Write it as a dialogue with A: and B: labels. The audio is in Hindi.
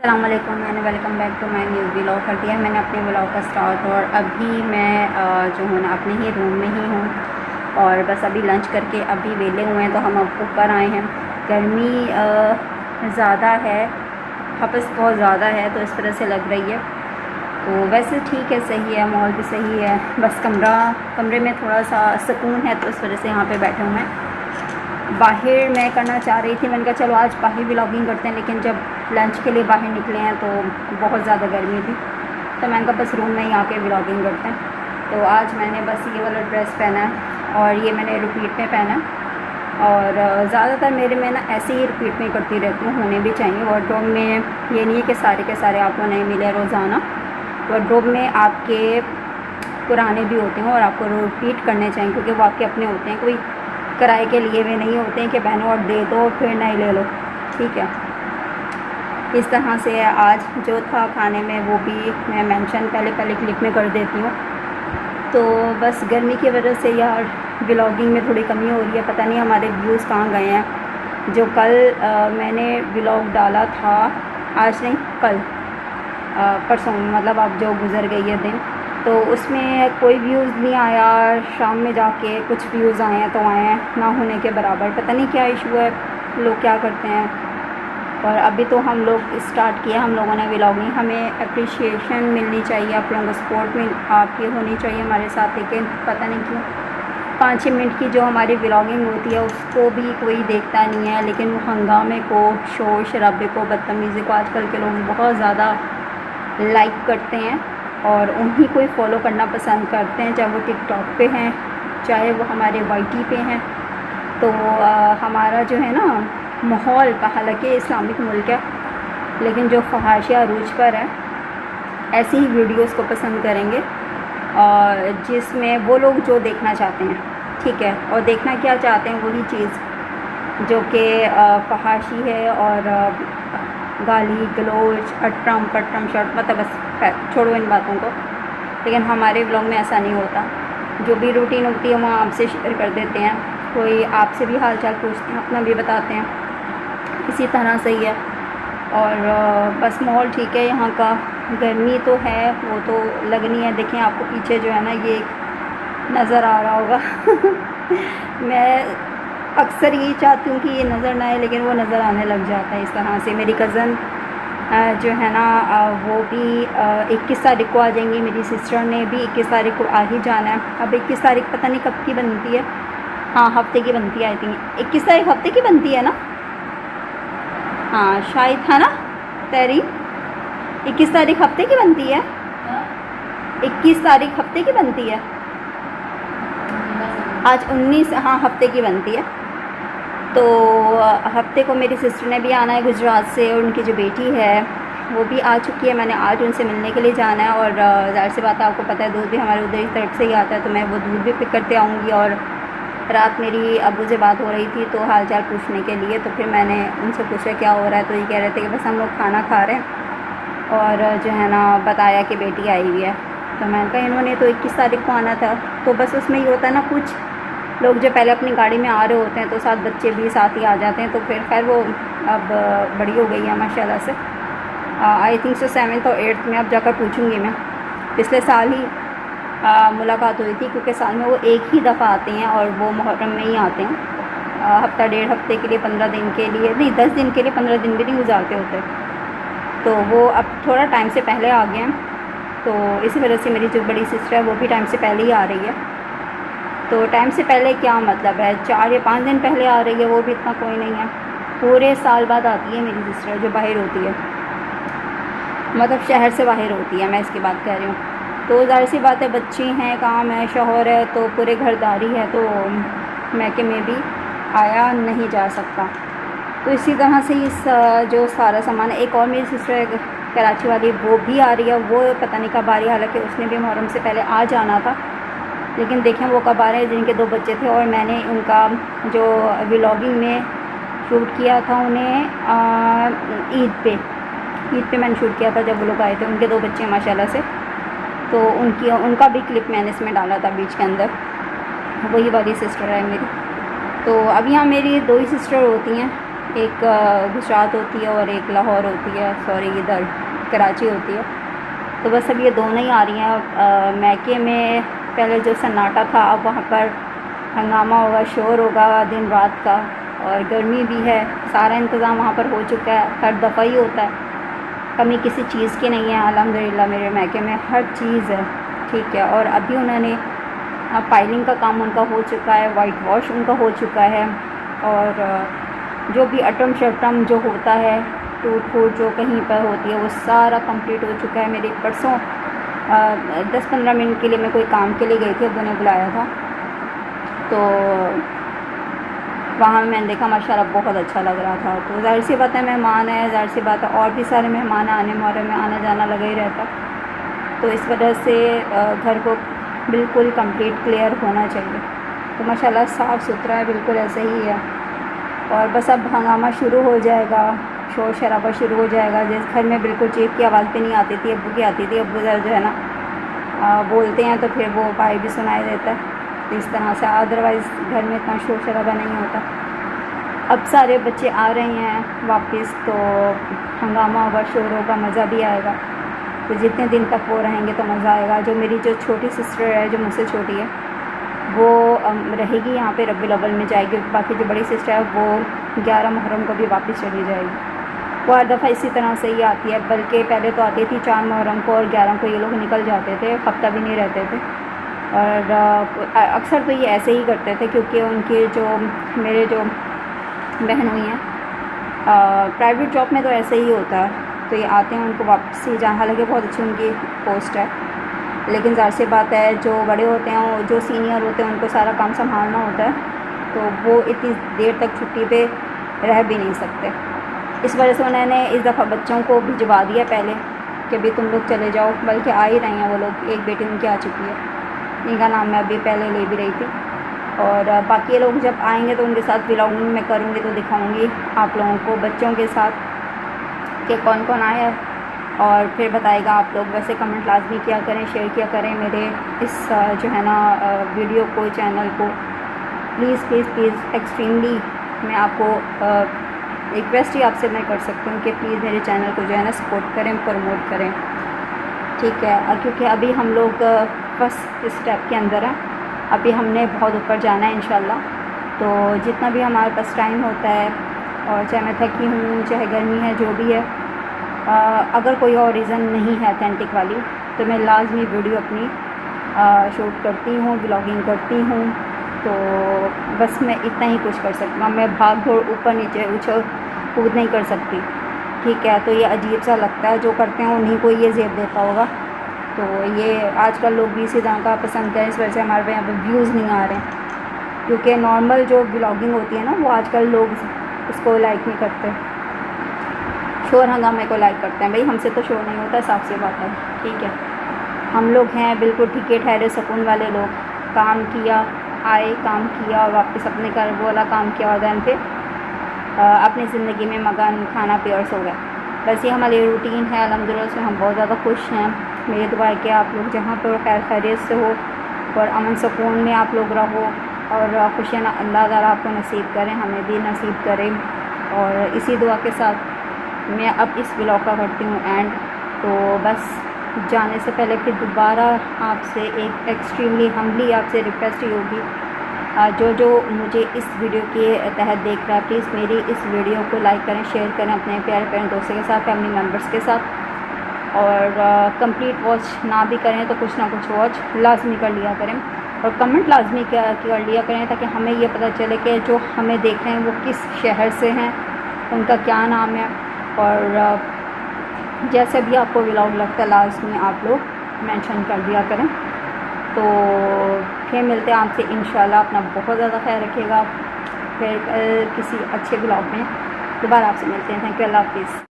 A: अस्सलाम वालेकुम and welcome back to my new vlog. कर दिया है मैंने अपने व्लॉग का स्टार्ट और अभी मैं जो हूँ ना अपने ही रूम में ही हूँ और बस अभी लंच करके अभी वेले हुए हैं तो हम अब ऊपर आए हैं। गर्मी ज़्यादा है, हपस बहुत ज़्यादा है तो इस तरह से लग रही है। तो वैसे ठीक है, सही है, माहौल भी सही है, बस कमरे में थोड़ा सा सुकून है तो इस वजह से यहाँ पे बैठे हुए हैं। बाहर मैं करना चाह रही थी, मैंने कहा चलो आज बाहर व्लॉगिंग करते हैं, लेकिन जब लंच के लिए बाहर निकले हैं तो बहुत ज़्यादा गर्मी थी तो मैंने कहा बस रूम में ही आके व्लॉगिंग करते हैं। तो आज मैंने बस ये वाला ड्रेस पहना है और ये मैंने रिपीट में पहना है और ज़्यादातर मेरे में ना ऐसे ही रिपीट में करती रहती हूँ, होने भी चाहिए। वार्डरोब में ये नहीं है कि सारे के सारे आपको नहीं मिले रोज़ाना, वार्डरोब में आपके पुराने भी होते हैं और आपको रिपीट करने चाहिए क्योंकि वो आपके अपने होते हैं, कोई किराए के लिए वे नहीं होते हैं कि बहनों और दे दो फिर नहीं ले लो। ठीक है, इस तरह से आज जो था खाने में वो भी मैं मेंशन पहले क्लिप में कर देती हूँ। तो बस गर्मी की वजह से यार व्लॉगिंग में थोड़ी कमी हो रही है, पता नहीं हमारे व्यूज़ कहाँ गए हैं। जो कल मैंने व्लॉग डाला था, आज नहीं कल परसों, मतलब अब जो गुज़र गई है दिन, तो उसमें कोई व्यूज़ नहीं आया। शाम में जाके कुछ व्यूज़ आए हैं तो आए हैं, ना होने के बराबर। पता नहीं क्या इशू है, लोग क्या करते हैं। और अभी तो हम लोग स्टार्ट किया हम लोगों ने व्लॉगिंग, हमें अप्रिशिएशन मिलनी चाहिए, आप लोगों को सपोर्ट में आपकी होनी चाहिए हमारे साथ, लेकिन पता नहीं क्यों 5-6 मिनट की जो हमारी व्लॉगिंग होती है उसको भी कोई देखता नहीं है, लेकिन वो हंगामे को, शोर शराबे को, बदतमीज़ी को आजकल के लोग बहुत ज़्यादा लाइक करते हैं और उन्हीं को ही फॉलो करना पसंद करते हैं, चाहे वो टिकटॉक पे हैं चाहे वो हमारे वाईटी पे हैं। तो हमारा जो है ना माहौल का, हालांकि इस्लामिक मुल्क है लेकिन जो फहाशिया अरूज पर है ऐसी ही वीडियोस को पसंद करेंगे और जिसमें वो लोग जो देखना चाहते हैं, ठीक है, और देखना क्या चाहते हैं वही चीज़ जो कि फहाशी है और गाली गलोच अटरम पटरम शर्ट, मतलब बस छोड़ो इन बातों को। लेकिन हमारे व्लॉग में ऐसा नहीं होता, जो भी रूटीन होती है वो आपसे शेयर कर देते हैं, कोई आपसे भी हाल चाल पूछते हैं, अपना भी बताते हैं, इसी तरह से ही है। और बस माहौल ठीक है यहाँ का। गर्मी तो है, वो तो लगनी है। देखें आपको पीछे जो है ना ये नज़र आ रहा होगा मैं अक्सर यही चाहती हूँ कि ये नज़र ना आए, लेकिन वो नज़र आने लग जाता है इस तरह से। मेरी कज़न जो है ना वो भी 21 तारीख को आ जाएंगी, मेरी सिस्टर ने भी 21 तारीख को आ ही जाना है। अब 21 तारीख पता नहीं कब की बनती है, हाँ हफ्ते की बनती है, आई थिंक 21 तारीख हफ्ते की बनती है ना, हाँ शायद है ना तेरी 21 तारीख हफ्ते की बनती है, 21 तारीख हफ्ते की बनती है, आज 19, हाँ हफ्ते की बनती है। तो हफ्ते को मेरी सिस्टर ने भी आना है गुजरात से और उनकी जो बेटी है वो भी आ चुकी है। मैंने आज उनसे मिलने के लिए जाना है और ज़ाहिर सी बात है, आपको पता है दूध भी हमारे उधर की तरफ से ही आता है, तो मैं वो दूध भी पिक करते आऊँगी। और रात मेरी अब्बू से बात हो रही थी तो हालचाल पूछने के लिए, तो फिर मैंने उनसे पूछा क्या हो रहा है, तो ये कह रहे थे कि बस हम लोग खाना खा रहे हैं और जो है ना बताया कि बेटी आई हुई है। तो मैंने कहा इन्होंने तो 21 तारीख को आना था। तो बस उसमें ये होता है ना, कुछ लोग जो पहले अपनी गाड़ी में आ रहे होते हैं तो साथ बच्चे भी साथ ही आ जाते हैं, तो फिर खैर वो अब बड़ी हो गई है माशाल्लाह से। आई थिंक सो 7th और 8th में अब जाकर पूछूंगी मैं। पिछले साल ही मुलाकात हुई थी क्योंकि साल में वो एक ही दफ़ा आते हैं और वो मुहर्रम में ही आते हैं। हफ्ता डेढ़ हफ्ते के लिए, 15 दिन के लिए नहीं, 10 दिन के लिए, 15 दिन भी नहीं गुजारते होते। तो वो अब थोड़ा टाइम से पहले आ गए हैं, तो इसी वजह से मेरी जो बड़ी सिस्टर है वो भी टाइम से पहले ही आ रही है। तो टाइम से पहले क्या मतलब है, 4 या 5 दिन पहले आ रही है, वो भी इतना कोई नहीं है। पूरे साल बाद आती है मेरी सिस्टर जो बाहर होती है, मतलब शहर से बाहर होती है, मैं इसकी बात कह रही हूँ। तो ज़ाहिर सी बात है, बच्चे हैं, काम है, शौहर है, तो पूरे घरदारी है, तो मैके में भी आया नहीं जा सकता। तो इसी तरह से इस जो सारा सामान, एक और मेरी सिस्टर कराची वाली वो भी आ रही है, वो पता नहीं कब आ रही है, हालांकि उसने भी मुहर्रम से पहले आ जाना था, लेकिन देखें वो कब आ रहे हैं। जिनके 2 बच्चे थे और मैंने उनका जो व्लॉगिंग में शूट किया था उन्हें ईद पे मैंने शूट किया था जब वो लोग आए थे। उनके 2 बच्चे हैं माशाल्लाह से, तो उनका भी क्लिप मैंने इसमें डाला था बीच के अंदर। वही वाली सिस्टर है मेरी। तो अब यहाँ मेरी 2 ही सिस्टर होती हैं एक गुजरात होती है और एक लाहौर होती है, सॉरी इधर कराची होती है। तो बस अब ये दोनों ही आ रही हैं। मैके में पहले जो सन्नाटा था, अब वहाँ पर हंगामा होगा, शोर होगा दिन रात का, और गर्मी भी है। सारा इंतज़ाम वहाँ पर हो चुका है, हर दफ़ा ही होता है, कमी किसी चीज़ की नहीं है। अल्हम्दुलिल्लाह मेरे मैके में हर चीज़ है, ठीक है। और अभी उन्होंने पाइलिंग का काम उनका हो चुका है, वाइट वॉश उनका हो चुका है, और जो भी अटम शटम जो होता है, टूट फूट जो कहीं पर होती है, वो सारा कंप्लीट हो चुका है। मेरी परसों 10-15 मिनट के लिए मैं कोई काम के लिए गई थी, अब्बू ने बुलाया था, तो वहाँ मैंने देखा माशाल्लाह बहुत अच्छा लग रहा था। तो ज़ाहिर सी बात है मेहमान है, ज़ाहिर सी बात है और भी सारे मेहमान आने मुहर्रम में आना जाना लगा ही रहता, तो इस वजह से घर को बिल्कुल कंप्लीट क्लियर होना चाहिए। तो माशाल्लाह साफ़ सुथरा है, बिल्कुल ऐसे ही है। और बस अब हंगामा शुरू हो जाएगा, शोर शराबा शुरू हो जाएगा। जिस घर में बिल्कुल चीख की आवाज़ भी नहीं आती थी, अब्बू की आती थी, अब्बू जो है ना बोलते हैं तो फिर वो भाई भी सुनाई देता है, तो इस तरह से। अदरवाइज़ घर में इतना शोर शराबा नहीं होता। अब सारे बच्चे आ रहे हैं वापस, तो हंगामा होगा, शोर होगा, मज़ा भी आएगा। तो जितने दिन तक वो रहेंगे तो मज़ा आएगा। जो मेरी जो छोटी सिस्टर है, जो मुझसे छोटी है, वो रहेगी यहाँ पे, रब्बुल अव्वल में जाएगी। बाकी जो बड़ी सिस्टर है वो 11 मुहर्रम को भी वापस चली जाएगी। वो हर दफ़ा इसी तरह से ही आती है, बल्कि पहले तो आती थी 4 मुहर्रम को, और 11 को ये लोग निकल जाते थे, हफ्ता भी नहीं रहते थे। और अक्सर तो ये ऐसे ही करते थे, क्योंकि उनके जो मेरे जो बहन हुई हैं प्राइवेट जॉब में तो ऐसे ही होता है, तो ये आते हैं उनको वापसी जहाँ, हालांकि बहुत अच्छी उनकी पोस्ट है, लेकिन ज़ाहिर सी बात है जो बड़े होते हैं, वो जो सीनियर होते हैं, उनको सारा काम संभालना होता है, तो वो इतनी देर तक छुट्टी पे रह भी नहीं सकते। इस वजह से उन्होंने इस दफ़ा बच्चों को भिजवा दिया पहले कि भी तुम लोग चले जाओ, बल्कि आ ही रही हैं वो लोग। एक बेटी उनकी आ चुकी है, इनका नाम मैं अभी पहले ले भी रही थी। और बाकी ये लोग जब आएंगे तो उनके साथ व्लॉगिंग मैं करूँगी, तो दिखाऊँगी आप लोगों को बच्चों के साथ कि कौन कौन आया, और फिर बताएगा आप लोग। वैसे कमेंट लाजमी किया करें, शेयर किया करें मेरे इस जो है ना वीडियो को, चैनल को। प्लीज़ प्लीज़ प्लीज़ एक्सट्रीमली मैं आपको रिक्वेस्ट ही आपसे मैं कर सकती हूँ कि प्लीज़ मेरे चैनल को जो है ना सपोर्ट करें, प्रमोट करें, ठीक है। क्योंकि अभी हम लोग फर्स्ट स्टेप के अंदर हैं, अभी हमने बहुत ऊपर जाना है इंशाल्लाह। तो जितना भी हमारे पास टाइम होता है, और चाहे मैं थकी हूँ, चाहे गर्मी है, जो भी है, अगर कोई और रीज़न नहीं है अथेंटिक वाली, तो मैं लाजमी वीडियो अपनी शूट करती हूँ, ब्लॉगिंग करती हूँ। तो बस मैं इतना ही कुछ कर सकती हूँ, मैं भाग दौड़ ऊपर नीचे उछल कूद नहीं कर सकती, ठीक है। तो ये अजीब सा लगता है, जो करते हैं उन्हीं को ये ज़ेब देता होगा। तो ये आजकल लोग भी इसी तरह का पसंद करें, इस वजह से हमारे यहाँ पर व्यूज़ नहीं आ रहे हैं, क्योंकि नॉर्मल जो ब्लॉगिंग होती है ना, वो आजकल लोग उसको लाइक नहीं करते, शोर हंगामे को लाइक करते हैं। भाई हमसे तो शोर नहीं होता, साफ सी बात है, ठीक है। हम लोग हैं बिल्कुल ठीके ठहरे सुकून वाले लोग, काम किया, आए, काम किया और वापस अपने घर वाला काम किया, और दैन फिर अपनी ज़िंदगी में मगन, खाना पिया और सो गए। बस ये हमारी रूटीन है। अल्हम्दुलिल्लाह उसमें हम बहुत ज़्यादा खुश हैं। मेरी दुआ है कि आप लोग जहाँ पर खैर खैरियत से हो और अमन सुकून में आप लोग रहो, और खुशियाँ अल्लाह ताला आपको नसीब करें, हमें भी नसीब करें। और इसी दुआ के साथ मैं अब इस व्लॉग का करती हूँ एंड। तो बस जाने से पहले फिर दोबारा आपसे एक एक्सट्रीमली हम्बली आपसे रिक्वेस्ट ही होगी, जो मुझे इस वीडियो के तहत देख रहा है, प्लीज़ मेरी इस वीडियो को लाइक करें, शेयर करें अपने प्यारे प्यारे दोस्तों के साथ, फैमिली मेम्बर्स के साथ। और कंप्लीट वॉच ना भी करें तो कुछ ना कुछ वॉच लाजमी कर लिया करें, और कमेंट लाजमी कर लिया करें, ताकि हमें ये पता चले कि जो हमें देख रहे हैं वो किस शहर से हैं, उनका क्या नाम है। और जैसे भी आपको व्लॉग लगता है लाजमी आप लोग मेंशन कर दिया करें। तो फिर मिलते हैं आपसे इंशाल्लाह। अपना बहुत ज़्यादा ख्याल रखिएगा। फिर किसी अच्छे व्लॉग में दोबारा आपसे मिलते हैं। थैंक यू, अल्लाह हाफिज़।